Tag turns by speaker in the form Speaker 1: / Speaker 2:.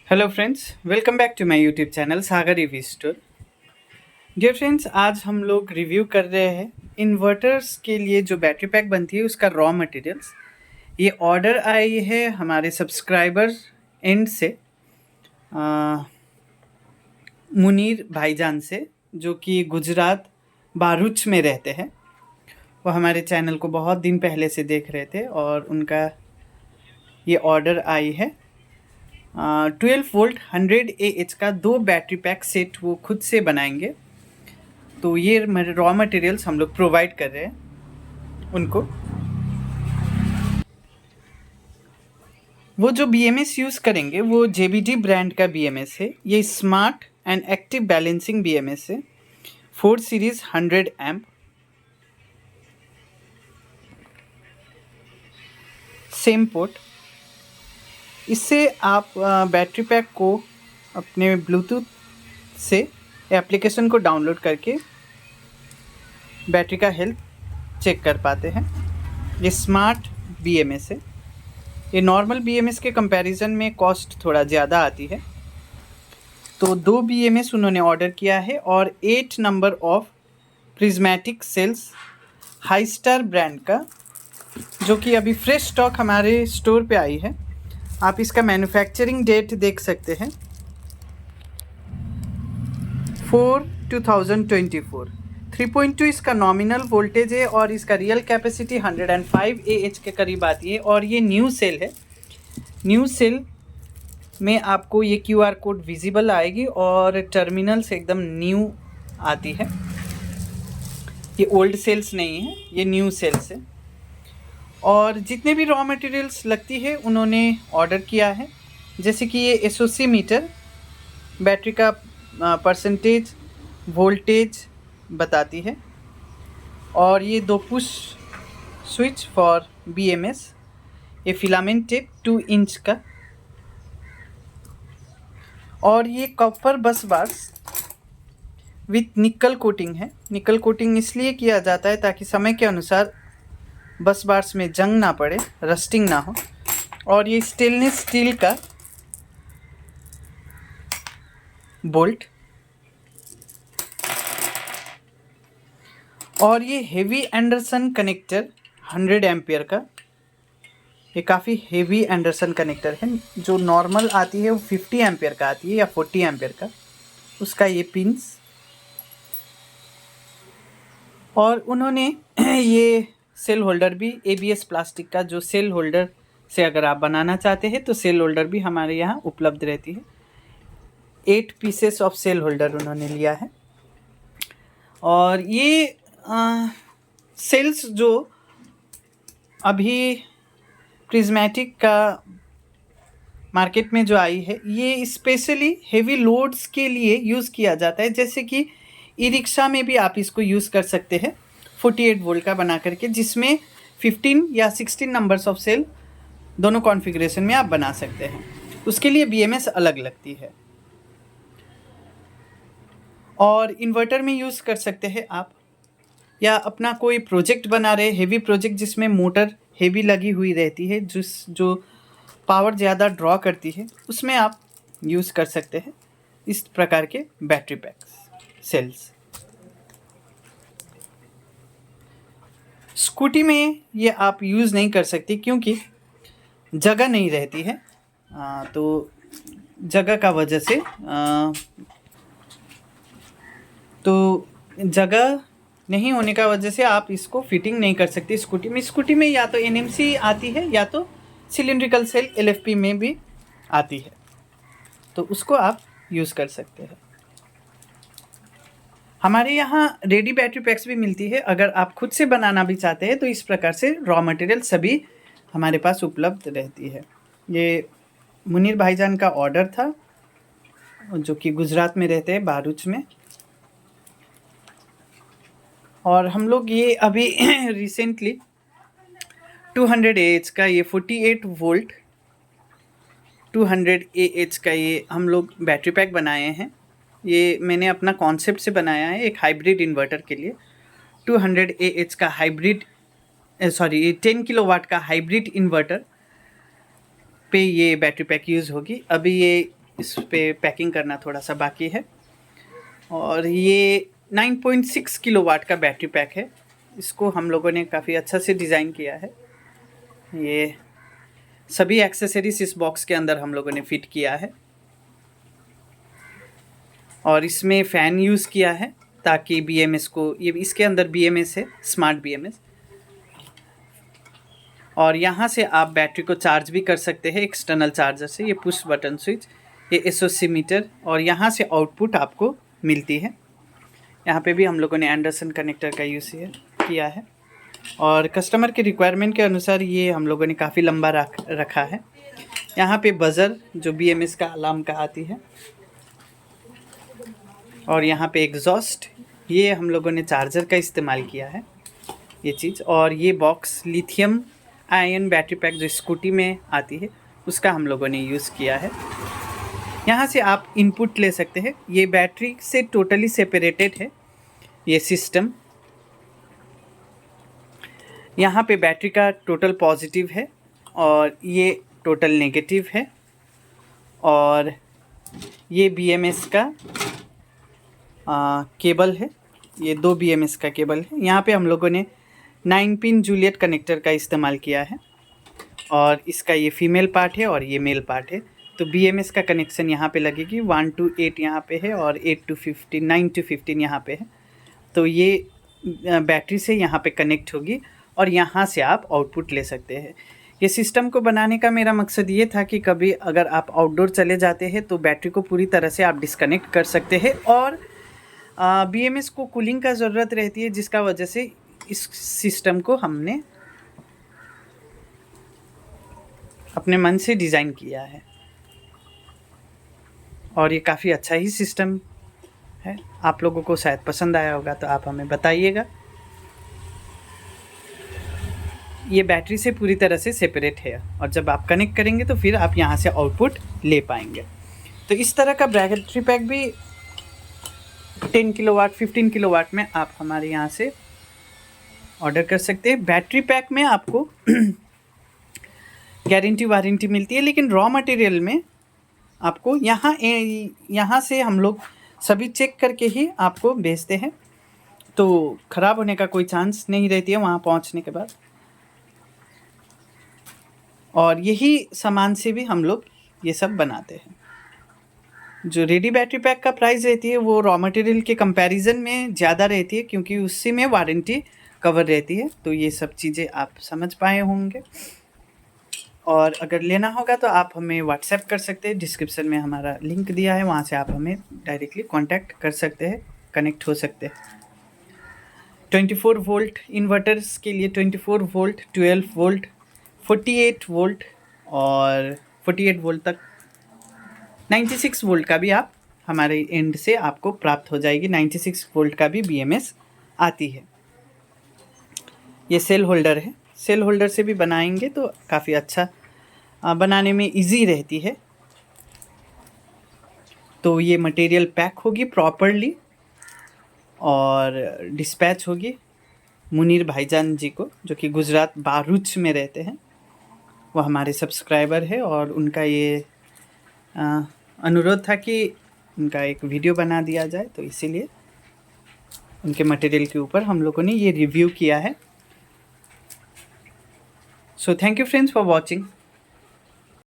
Speaker 1: Hello friends, welcome back to my YouTube channel Sagar review store. Dear friends, आज हम लोग review कर रहे हैं इन्वर्टर्स के लिए जो बैटरी पैक बनती है उसका रॉ मटेरियल्स। ये ऑर्डर आई है हमारे सब्सक्राइबर एंड से, मुनीर भाईजान से, जो कि गुजरात बारूच में रहते हैं। वो हमारे चैनल को बहुत दिन पहले से देख रहे थे और उनका ये ऑर्डर आई है। 12 वोल्ट 100 AH का 2 बैटरी पैक सेट वो खुद से बनाएंगे। तो ये रॉ मटेरियल्स हम लोग प्रोवाइड कर रहे हैं उनको। वो जो BMS यूज़ करेंगे वो JBD ब्रांड का BMS है। ये smart and active balancing BMS है, 4 सीरीज 100 एम्प। Same port. इससे आप बैटरी पैक को अपने ब्लूटूथ से एप्लीकेशन को डाउनलोड करके बैटरी का हेल्थ चेक कर पाते हैं। ये स्मार्ट BMS है। ये नॉर्मल BMS के कंपैरिजन में कॉस्ट थोड़ा ज़्यादा आती है। तो 2 BMS उन्होंने ऑर्डर किया है और 8 number of prismatic cells high star brand का, जो कि अभी फ्रेश स्टॉक हमारे स्टोर पे आई है। आप इसका मैन्युफैक्चरिंग डेट देख सकते हैं, 4/2024। 3.2 इसका नॉमिनल वोल्टेज है और इसका रियल कैपेसिटी 105 AH के करीब आती है। और ये न्यू सेल है। न्यू सेल में आपको ये QR कोड विजिबल आएगी और टर्मिनल से एकदम न्यू आती है। ये ओल्ड सेल्स नहीं है, ये न्यू सेल्स है। और जितने भी रॉ मटेरियल्स लगती है उन्होंने ऑर्डर किया है, जैसे कि ये SOC मीटर बैटरी का परसेंटेज वोल्टेज बताती है, और ये 2 पुश स्विच फॉर BMS, ये फिलामेंट टेप 2 इंच का, और ये कॉपर बस बार्स विथ निकल कोटिंग है। निकल कोटिंग इसलिए किया जाता है ताकि समय के अनुसार बस बार्स में जंग ना पड़े, रस्टिंग ना हो। और ये स्टेनलेस स्टील का बोल्ट, और ये हेवी एंडरसन कनेक्टर 100 एम्पियर का। ये काफ़ी हेवी एंडरसन कनेक्टर है। जो नॉर्मल आती है वो 50 एम्पियर का आती है या 40 एम्पियर का, उसका ये पिंस। और उन्होंने ये सेल होल्डर भी ABS प्लास्टिक का, जो सेल होल्डर से अगर आप बनाना चाहते हैं तो सेल होल्डर भी हमारे यहाँ उपलब्ध रहती है। 8 पीसेस ऑफ सेल होल्डर उन्होंने लिया है। और ये सेल्स जो अभी प्रिज्मेटिक का मार्केट में जो आई है, ये स्पेशली हेवी लोड्स के लिए यूज़ किया जाता है। जैसे कि ई रिक्शा में भी आप इसको यूज़ कर सकते हैं, 48 वोल्ट का बना करके, जिसमें 15 या 16 नंबर्स ऑफ सेल दोनों कॉन्फ़िगरेशन में आप बना सकते हैं। उसके लिए BMS अलग लगती है। और इन्वर्टर में यूज़ कर सकते हैं आप, या अपना कोई प्रोजेक्ट बना रहे, हेवी प्रोजेक्ट जिसमें मोटर हेवी लगी हुई रहती है, जो पावर ज़्यादा ड्रॉ करती है, उसमें आप यूज़ कर सकते हैं इस प्रकार के बैटरी पैक्स सेल्स। स्कूटी में ये आप यूज़ नहीं कर सकते क्योंकि जगह नहीं रहती है। तो जगह का वजह से तो जगह नहीं होने का वजह से आप इसको फिटिंग नहीं कर सकते स्कूटी में। स्कूटी में या तो NMC आती है या तो सिलिंड्रिकल सेल LFP में भी आती है, तो उसको आप यूज़ कर सकते हैं। हमारे यहाँ रेडी बैटरी पैक्स भी मिलती है। अगर आप खुद से बनाना भी चाहते हैं तो इस प्रकार से रॉ मटेरियल सभी हमारे पास उपलब्ध रहती है। ये मुनीर भाईजान का ऑर्डर था, जो कि गुजरात में रहते हैं, बारूच में। और हम लोग ये अभी रिसेंटली 200 AH का ये 48 वोल्ट 200 AH का ये हम लोग बैटरी पैक बनाए हैं। ये मैंने अपना कॉन्सेप्ट से बनाया है, एक हाइब्रिड इन्वर्टर के लिए। 200 AH का हाइब्रिड, 10 किलोवाट का हाइब्रिड इन्वर्टर पे ये बैटरी पैक यूज़ होगी। अभी ये इस पे पैकिंग करना थोड़ा सा बाकी है। और ये 9.6 किलोवाट का बैटरी पैक है। इसको हम लोगों ने काफ़ी अच्छा से डिज़ाइन किया है। ये सभी एक्सेसरीज इस बॉक्स के अंदर हम लोगों ने फिट किया है। और इसमें फ़ैन यूज़ किया है ताकि BMS को, ये इसके अंदर BMS है, स्मार्ट BMS। और यहाँ से आप बैटरी को चार्ज भी कर सकते हैं एक्सटर्नल चार्जर से। ये पुश बटन स्विच, ये SOC मीटर, और यहाँ से आउटपुट आपको मिलती है। यहाँ पे भी हम लोगों ने एंडरसन कनेक्टर का यूज़ किया है। और कस्टमर के रिक्वायरमेंट के अनुसार ये हम लोगों ने काफ़ी लंबा रखा है। यहाँ पे बज़र जो BMS का अलार्म का आती है, और यहाँ पे एग्जॉस्ट, ये हम लोगों ने चार्जर का इस्तेमाल किया है ये चीज़। और ये box lithium ion battery pack जो स्कूटी में आती है उसका हम लोगों ने यूज़ किया है। यहाँ से आप इनपुट ले सकते हैं। ये बैटरी से टोटली सेपरेटेड है ये सिस्टम। यहाँ पे बैटरी का टोटल पॉजिटिव है और ये टोटल नेगेटिव है। और ये BMS का केबल है, ये 2 BMS का केबल है। यहाँ पे हम लोगों ने 9 पिन जूलियट कनेक्टर का इस्तेमाल किया है। और इसका ये फीमेल पार्ट है और ये मेल पार्ट है। तो BMS का कनेक्शन यहाँ पे लगेगी। 1 to 8 यहाँ पे है और 8 to 15, 9 to 15 यहाँ पे है। तो ये बैटरी से यहाँ पे कनेक्ट होगी और यहाँ से आप आउटपुट ले सकते हैं। ये सिस्टम को बनाने का मेरा मकसद ये था कि कभी अगर आप आउटडोर चले जाते हैं तो बैटरी को पूरी तरह से आप डिस्कनेक्ट कर सकते हैं। और BMS को कूलिंग का ज़रूरत रहती है, जिसका वजह से इस सिस्टम को हमने अपने मन से डिज़ाइन किया है। और ये काफ़ी अच्छा ही सिस्टम है। आप लोगों को शायद पसंद आया होगा, तो आप हमें बताइएगा। ये बैटरी से पूरी तरह से सेपरेट है और जब आप कनेक्ट करेंगे तो फिर आप यहाँ से आउटपुट ले पाएंगे। तो इस तरह का बैटरी पैक भी 10 किलोवाट, 15 किलोवाट में आप हमारे यहाँ से ऑर्डर कर सकते हैं। बैटरी पैक में आपको गारंटी वारंटी मिलती है, लेकिन रॉ मटेरियल में आपको यहाँ से हम लोग सभी चेक करके ही आपको भेजते हैं, तो ख़राब होने का कोई चांस नहीं रहती है वहाँ पहुँचने के बाद। और यही सामान से भी हम लोग ये सब बनाते हैं। जो रेडी बैटरी पैक का प्राइस रहती है वो रॉ मटेरियल के कंपैरिजन में ज़्यादा रहती है, क्योंकि उसी में वारंटी कवर रहती है। तो ये सब चीज़ें आप समझ पाए होंगे। और अगर लेना होगा तो आप हमें व्हाट्सएप कर सकते हैं। डिस्क्रिप्शन में हमारा लिंक दिया है, वहाँ से आप हमें डायरेक्टली कांटेक्ट कर सकते हैं, कनेक्ट हो सकते हैं। 24 वोल्ट इन्वर्टर्स के लिए 24 वोल्ट, 12 वोल्ट, 48 वोल्ट और 48 वोल्ट तक 96 वोल्ट का भी आप हमारे एंड से आपको प्राप्त हो जाएगी। 96 वोल्ट का भी BMS आती है। ये सेल होल्डर है, सेल होल्डर से भी बनाएंगे तो काफ़ी अच्छा बनाने में इजी रहती है। तो ये मटेरियल पैक होगी प्रॉपरली और डिस्पैच होगी मुनीर भाईजान जी को, जो कि गुजरात बारूच में रहते हैं। वो हमारे सब्सक्राइबर है और उनका ये अनुरोध था कि उनका एक वीडियो बना दिया जाए, तो इसीलिए उनके मटेरियल के ऊपर हम लोगों ने ये रिव्यू किया है। So thank you friends for watching.